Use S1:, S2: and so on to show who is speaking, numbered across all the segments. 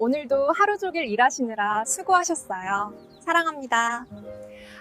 S1: 오늘도 하루 종일 일하시느라 수고하셨어요. 사랑합니다.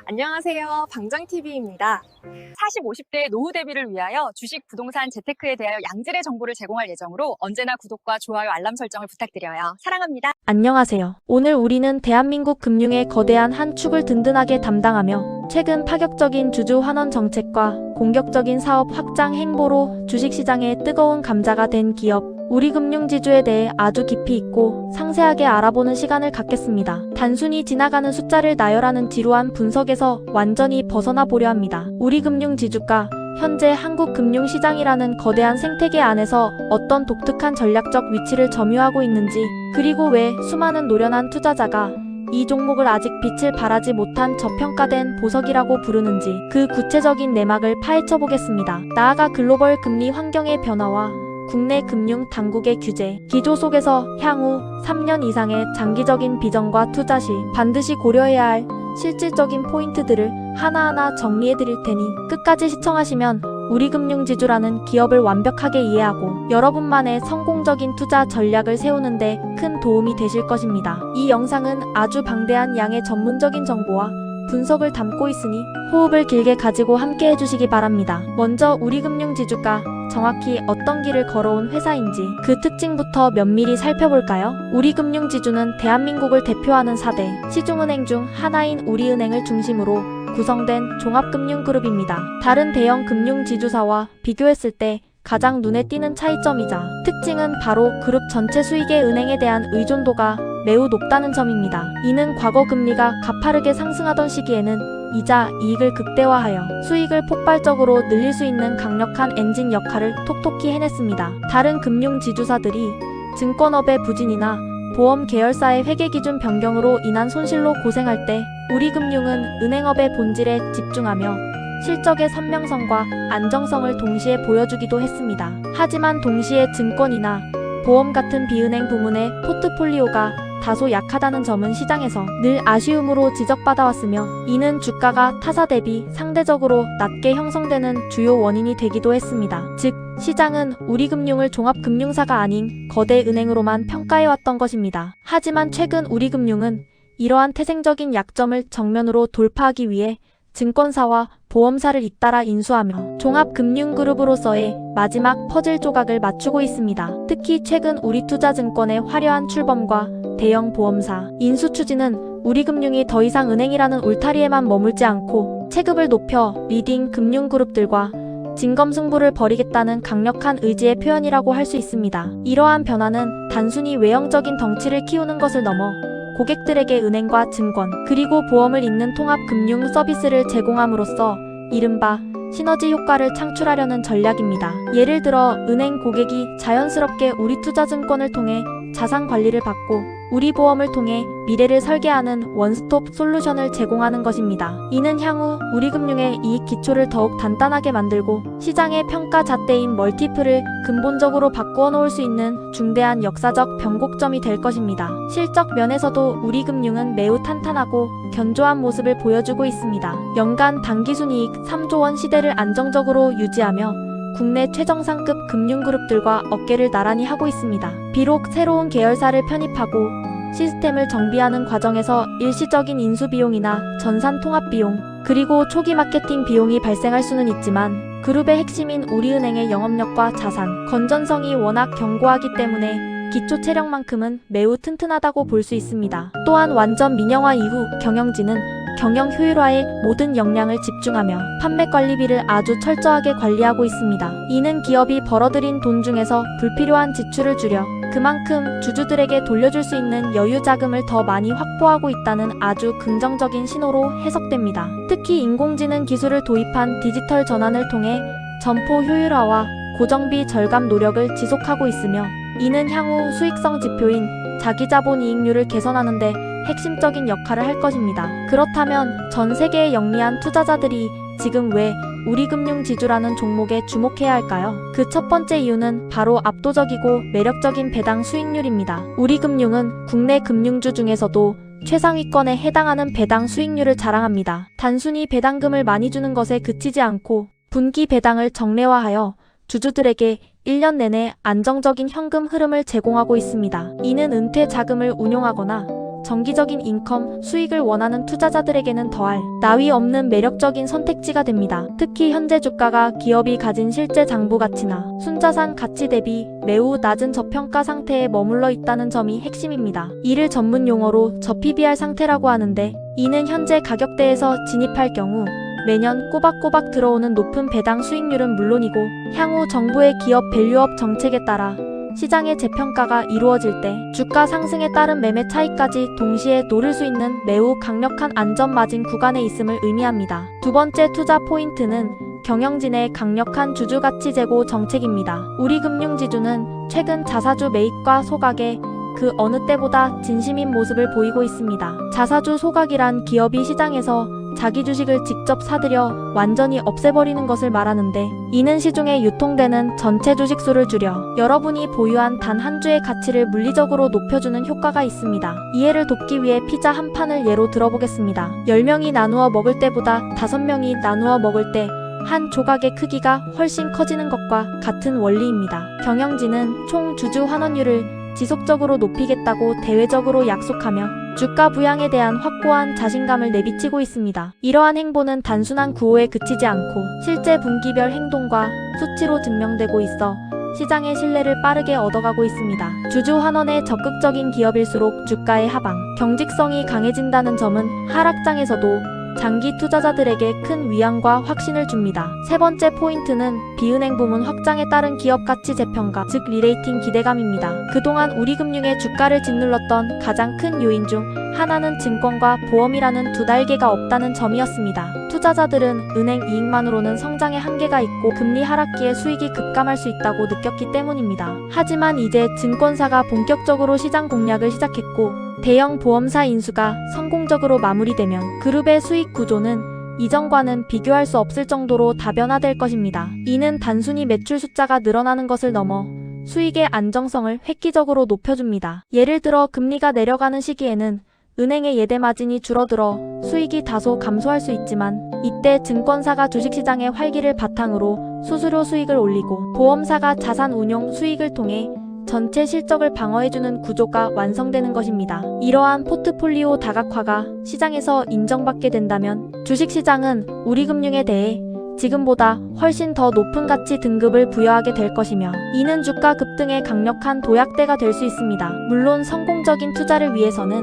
S1: 안녕하세요. 방정TV입니다. 40, 50대 노후 대비를 위하여 주식, 부동산, 재테크에 대하여 양질의 정보를 제공할 예정으로 언제나 구독과 좋아요, 알람 설정을 부탁드려요. 사랑합니다.
S2: 안녕하세요. 오늘 우리는 대한민국 금융의 거대한 한 축을 든든하게 담당하며 최근 파격적인 주주 환원 정책과 공격적인 사업 확장 행보로 주식시장의 뜨거운 감자가 된 기업 우리금융지주에 대해 아주 깊이 있고 상세하게 알아보는 시간을 갖겠습니다. 단순히 지나가는 숫자를 나열하는 지루한 분석에서 완전히 벗어나 보려 합니다. 우리금융지주가 현재 한국 금융시장이라는 거대한 생태계 안에서 어떤 독특한 전략적 위치를 점유하고 있는지, 그리고 왜 수많은 노련한 투자자가 이 종목을 아직 빛을 발하지 못한 저평가된 보석이라고 부르는지 그 구체적인 내막을 파헤쳐 보겠습니다. 나아가 글로벌 금리 환경의 변화와 국내 금융 당국의 규제, 기조 속에서 향후 3년 이상의 장기적인 비전과 투자 시 반드시 고려해야 할 실질적인 포인트들을 하나하나 정리해 드릴 테니 끝까지 시청하시면 우리금융지주라는 기업을 완벽하게 이해하고 여러분만의 성공적인 투자 전략을 세우는 데 큰 도움이 되실 것입니다. 이 영상은 아주 방대한 양의 전문적인 정보와 분석을 담고 있으니 호흡을 길게 가지고 함께 해주시기 바랍니다. 먼저 우리금융지주가 정확히 어떤 길을 걸어온 회사인지 그 특징부터 면밀히 살펴볼까요? 우리금융지주는 대한민국을 대표하는 4대 시중은행 중 하나인 우리은행을 중심으로 구성된 종합금융그룹입니다. 다른 대형 금융지주사와 비교했을 때 가장 눈에 띄는 차이점이자 특징은 바로 그룹 전체 수익의 은행에 대한 의존도가 매우 높다는 점입니다. 이는 과거 금리가 가파르게 상승하던 시기에는 이자 이익을 극대화하여 수익을 폭발적으로 늘릴 수 있는 강력한 엔진 역할을 톡톡히 해냈습니다. 다른 금융지주사들이 증권업의 부진이나 보험 계열사의 회계기준 변경으로 인한 손실로 고생할 때 우리금융은 은행업의 본질에 집중하며 실적의 선명성과 안정성을 동시에 보여주기도 했습니다. 하지만 동시에 증권이나 보험 같은 비은행 부문의 포트폴리오가 다소 약하다는 점은 시장에서 늘 아쉬움으로 지적받아왔으며 이는 주가가 타사 대비 상대적으로 낮게 형성되는 주요 원인이 되기도 했습니다. 즉, 시장은 우리금융을 종합금융사가 아닌 거대 은행으로만 평가해왔던 것입니다. 하지만 최근 우리금융은 이러한 태생적인 약점을 정면으로 돌파하기 위해 증권사와 보험사를 잇따라 인수하며 종합금융그룹으로서의 마지막 퍼즐 조각을 맞추고 있습니다. 특히 최근 우리투자증권의 화려한 출범과 대형 보험사 인수 추진은 우리금융이 더 이상 은행이라는 울타리에만 머물지 않고 체급을 높여 리딩 금융그룹들과 진검승부를 벌이겠다는 강력한 의지의 표현이라고 할 수 있습니다. 이러한 변화는 단순히 외형적인 덩치를 키우는 것을 넘어 고객들에게 은행과 증권, 그리고 보험을 잇는 통합 금융 서비스를 제공함으로써 이른바 시너지 효과를 창출하려는 전략입니다. 예를 들어 은행 고객이 자연스럽게 우리투자증권을 통해 자산 관리를 받고 우리보험을 통해 미래를 설계하는 원스톱 솔루션을 제공하는 것입니다. 이는 향후 우리금융의 이익 기초를 더욱 단단하게 만들고 시장의 평가 잣대인 멀티플을 근본적으로 바꾸어 놓을 수 있는 중대한 역사적 변곡점이 될 것입니다. 실적 면에서도 우리금융은 매우 탄탄하고 견조한 모습을 보여주고 있습니다. 연간 당기순이익 3조 원 시대를 안정적으로 유지하며 국내 최정상급 금융그룹들과 어깨를 나란히 하고 있습니다. 비록 새로운 계열사를 편입하고 시스템을 정비하는 과정에서 일시적인 인수비용이나 전산 통합비용, 그리고 초기 마케팅 비용이 발생할 수는 있지만 그룹의 핵심인 우리은행의 영업력과 자산, 건전성이 워낙 견고하기 때문에 기초 체력만큼은 매우 튼튼하다고 볼 수 있습니다. 또한 완전 민영화 이후 경영진은 경영 효율화에 모든 역량을 집중하며 판매 관리비를 아주 철저하게 관리하고 있습니다. 이는 기업이 벌어들인 돈 중에서 불필요한 지출을 줄여 그만큼 주주들에게 돌려줄 수 있는 여유 자금을 더 많이 확보하고 있다는 아주 긍정적인 신호로 해석됩니다. 특히 인공지능 기술을 도입한 디지털 전환을 통해 점포 효율화와 고정비 절감 노력을 지속하고 있으며 이는 향후 수익성 지표인 자기자본이익률을 개선하는 데 핵심적인 역할을 할 것입니다. 그렇다면 전 세계의 영리한 투자자들이 지금 왜 우리금융지주라는 종목에 주목해야 할까요? 그 첫 번째 이유는 바로 압도적이고 매력적인 배당 수익률입니다. 우리금융은 국내 금융주 중에서도 최상위권에 해당하는 배당 수익률을 자랑합니다. 단순히 배당금을 많이 주는 것에 그치지 않고 분기 배당을 정례화하여 주주들에게 1년 내내 안정적인 현금 흐름을 제공하고 있습니다. 이는 은퇴 자금을 운용하거나 정기적인 인컴, 수익을 원하는 투자자들에게는 더할 나위 없는 매력적인 선택지가 됩니다. 특히 현재 주가가 기업이 가진 실제 장부 가치나 순자산 가치 대비 매우 낮은 저평가 상태에 머물러 있다는 점이 핵심입니다. 이를 전문 용어로 저PBR 상태라고 하는데, 이는 현재 가격대에서 진입할 경우 매년 꼬박꼬박 들어오는 높은 배당 수익률은 물론이고, 향후 정부의 기업 밸류업 정책에 따라 시장의 재평가가 이루어질 때 주가 상승에 따른 매매 차익까지 동시에 노릴 수 있는 매우 강력한 안전 마진 구간에 있음을 의미합니다. 두 번째 투자 포인트는 경영진의 강력한 주주 가치 제고 정책입니다. 우리금융지주는 최근 자사주 매입과 소각에 그 어느 때보다 진심인 모습을 보이고 있습니다. 자사주 소각이란 기업이 시장에서 자기 주식을 직접 사들여 완전히 없애버리는 것을 말하는데, 이는 시중에 유통되는 전체 주식 수를 줄여 여러분이 보유한 단 한 주의 가치를 물리적으로 높여주는 효과가 있습니다. 이해를 돕기 위해 피자 한 판을 예로 들어보겠습니다. 10명이 나누어 먹을 때보다 5명이 나누어 먹을 때 한 조각의 크기가 훨씬 커지는 것과 같은 원리입니다. 경영진은 총 주주 환원율을 지속적으로 높이겠다고 대외적으로 약속하며 주가 부양에 대한 확고한 자신감을 내비치고 있습니다. 이러한 행보는 단순한 구호에 그치지 않고 실제 분기별 행동과 수치로 증명되고 있어 시장의 신뢰를 빠르게 얻어가고 있습니다. 주주 환원에 적극적인 기업일수록 주가의 하방, 경직성이 강해진다는 점은 하락장에서도 장기 투자자들에게 큰 위안과 확신을 줍니다. 세 번째 포인트는 비은행 부문 확장에 따른 기업 가치 재평가, 즉 리레이팅 기대감입니다. 그동안 우리금융의 주가를 짓눌렀던 가장 큰 요인 중 하나는 증권과 보험이라는 두 달개가 없다는 점이었습니다. 투자자들은 은행 이익만으로는 성장의 한계가 있고 금리 하락기에 수익이 급감할 수 있다고 느꼈기 때문입니다. 하지만 이제 증권사가 본격적으로 시장 공략을 시작했고, 대형 보험사 인수가 성공적으로 마무리되면 그룹의 수익 구조는 이전과는 비교할 수 없을 정도로 다변화될 것입니다. 이는 단순히 매출 숫자가 늘어나는 것을 넘어 수익의 안정성을 획기적으로 높여줍니다. 예를 들어 금리가 내려가는 시기에는 은행의 예대 마진이 줄어들어 수익이 다소 감소할 수 있지만, 이때 증권사가 주식시장의 활기를 바탕으로 수수료 수익을 올리고 보험사가 자산 운용 수익을 통해 전체 실적을 방어해주는 구조가 완성되는 것입니다. 이러한 포트폴리오 다각화가 시장에서 인정받게 된다면 주식시장은 우리금융에 대해 지금보다 훨씬 더 높은 가치 등급을 부여하게 될 것이며, 이는 주가 급등의 강력한 도약대가 될 수 있습니다. 물론 성공적인 투자를 위해서는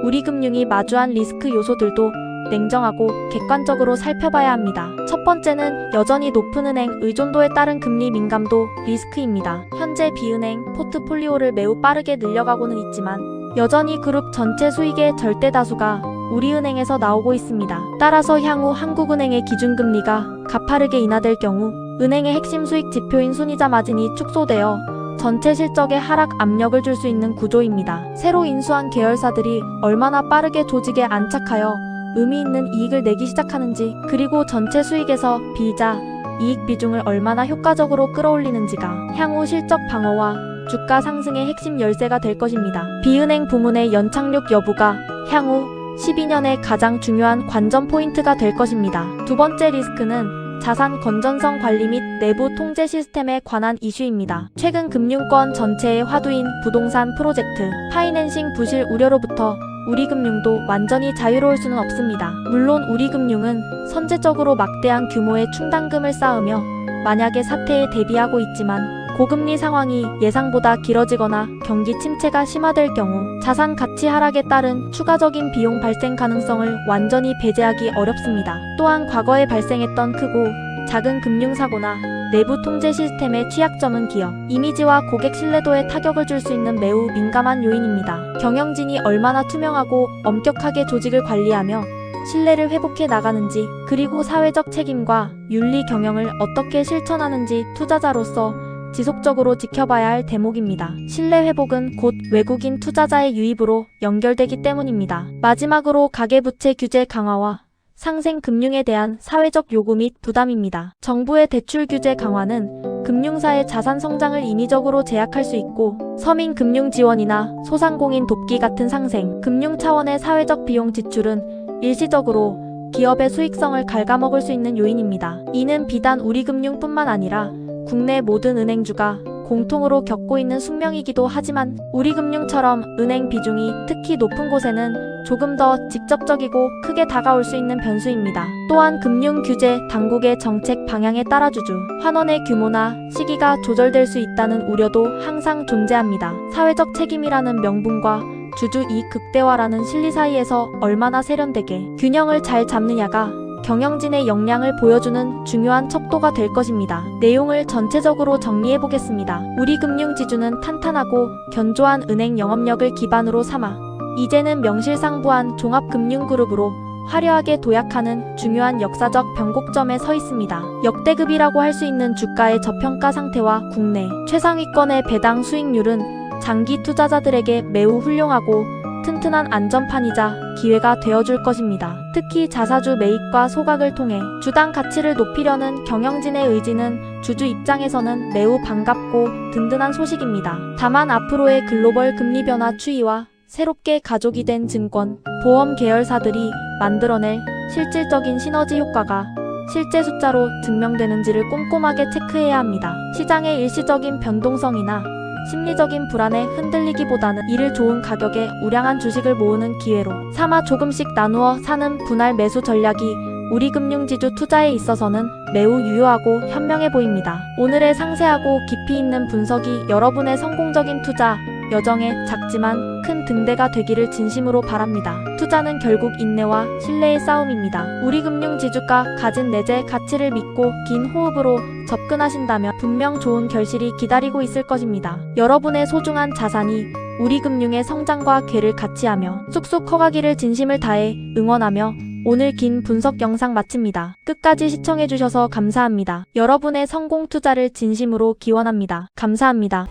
S2: 우리금융이 마주한 리스크 요소들도 냉정하고 객관적으로 살펴봐야 합니다. 첫 번째는 여전히 높은 은행 의존도에 따른 금리 민감도 리스크입니다. 현재 비은행 포트폴리오를 매우 빠르게 늘려가고는 있지만 여전히 그룹 전체 수익의 절대 다수가 우리은행에서 나오고 있습니다. 따라서 향후 한국은행의 기준금리가 가파르게 인하될 경우 은행의 핵심 수익 지표인 순이자 마진이 축소되어 전체 실적에 하락 압력을 줄 수 있는 구조입니다. 새로 인수한 계열사들이 얼마나 빠르게 조직에 안착하여 의미 있는 이익을 내기 시작하는지, 그리고 전체 수익에서 비이자 이익 비중을 얼마나 효과적으로 끌어올리는지가 향후 실적 방어와 주가 상승의 핵심 열쇠가 될 것입니다. 비은행 부문의 연착륙 여부가 향후 12년의 가장 중요한 관전 포인트가 될 것입니다. 두 번째 리스크는 자산 건전성 관리 및 내부 통제 시스템에 관한 이슈입니다. 최근 금융권 전체의 화두인 부동산 프로젝트, 파이낸싱 부실 우려로부터 우리금융도 완전히 자유로울 수는 없습니다. 물론 우리금융은 선제적으로 막대한 규모의 충당금을 쌓으며 만약의 사태에 대비하고 있지만, 고금리 상황이 예상보다 길어지거나 경기 침체가 심화될 경우 자산 가치 하락에 따른 추가적인 비용 발생 가능성을 완전히 배제하기 어렵습니다. 또한 과거에 발생했던 크고 작은 금융사고나 내부 통제 시스템의 취약점은 기업 이미지와 고객 신뢰도에 타격을 줄 수 있는 매우 민감한 요인입니다. 경영진이 얼마나 투명하고 엄격하게 조직을 관리하며 신뢰를 회복해 나가는지, 그리고 사회적 책임과 윤리 경영을 어떻게 실천하는지 투자자로서 지속적으로 지켜봐야 할 대목입니다. 신뢰 회복은 곧 외국인 투자자의 유입으로 연결되기 때문입니다. 마지막으로 가계부채 규제 강화와 상생 금융에 대한 사회적 요구 및 부담입니다. 정부의 대출 규제 강화는 금융사의 자산 성장을 인위적으로 제약할 수 있고, 서민 금융 지원이나 소상공인 돕기 같은 상생 금융 차원의 사회적 비용 지출은 일시적으로 기업의 수익성을 갉아먹을 수 있는 요인입니다. 이는 비단 우리금융뿐만 아니라 국내 모든 은행주가 공통으로 겪고 있는 숙명이기도 하지만 우리금융처럼 은행 비중이 특히 높은 곳에는 조금 더 직접적이고 크게 다가올 수 있는 변수입니다. 또한 금융규제 당국의 정책 방향에 따라 주주 환원의 규모나 시기가 조절될 수 있다는 우려도 항상 존재합니다. 사회적 책임이라는 명분과 주주 이익 극대화라는 실리 사이에서 얼마나 세련되게 균형을 잘 잡느냐가 경영진의 역량을 보여주는 중요한 척도가 될 것입니다. 내용을 전체적으로 정리해 보겠습니다. 우리금융지주는 탄탄하고 견조한 은행 영업력을 기반으로 삼아 이제는 명실상부한 종합금융그룹으로 화려하게 도약하는 중요한 역사적 변곡점에 서 있습니다. 역대급이라고 할 수 있는 주가의 저평가 상태와 국내 최상위권의 배당 수익률은 장기 투자자들에게 매우 훌륭하고 튼튼한 안전판이자 기회가 되어줄 것입니다. 특히 자사주 매입과 소각을 통해 주당 가치를 높이려는 경영진의 의지는 주주 입장에서는 매우 반갑고 든든한 소식입니다. 다만 앞으로의 글로벌 금리 변화 추이와 새롭게 가족이 된 증권, 보험 계열사들이 만들어낼 실질적인 시너지 효과가 실제 숫자로 증명되는지를 꼼꼼하게 체크해야 합니다. 시장의 일시적인 변동성이나 심리적인 불안에 흔들리기보다는 이를 좋은 가격에 우량한 주식을 모으는 기회로 삼아 조금씩 나누어 사는 분할 매수 전략이 우리금융지주 투자에 있어서는 매우 유효하고 현명해 보입니다. 오늘의 상세하고 깊이 있는 분석이 여러분의 성공적인 투자 여정에 작지만 큰 등대가 되기를 진심으로 바랍니다. 투자는 결국 인내와 신뢰의 싸움입니다. 우리금융지주가 가진 내재 가치를 믿고 긴 호흡으로 접근하신다면 분명 좋은 결실이 기다리고 있을 것입니다. 여러분의 소중한 자산이 우리금융의 성장과 궤를 같이하며 쑥쑥 커가기를 진심을 다해 응원하며 오늘 긴 분석 영상 마칩니다. 끝까지 시청해주셔서 감사합니다. 여러분의 성공 투자를 진심으로 기원합니다. 감사합니다.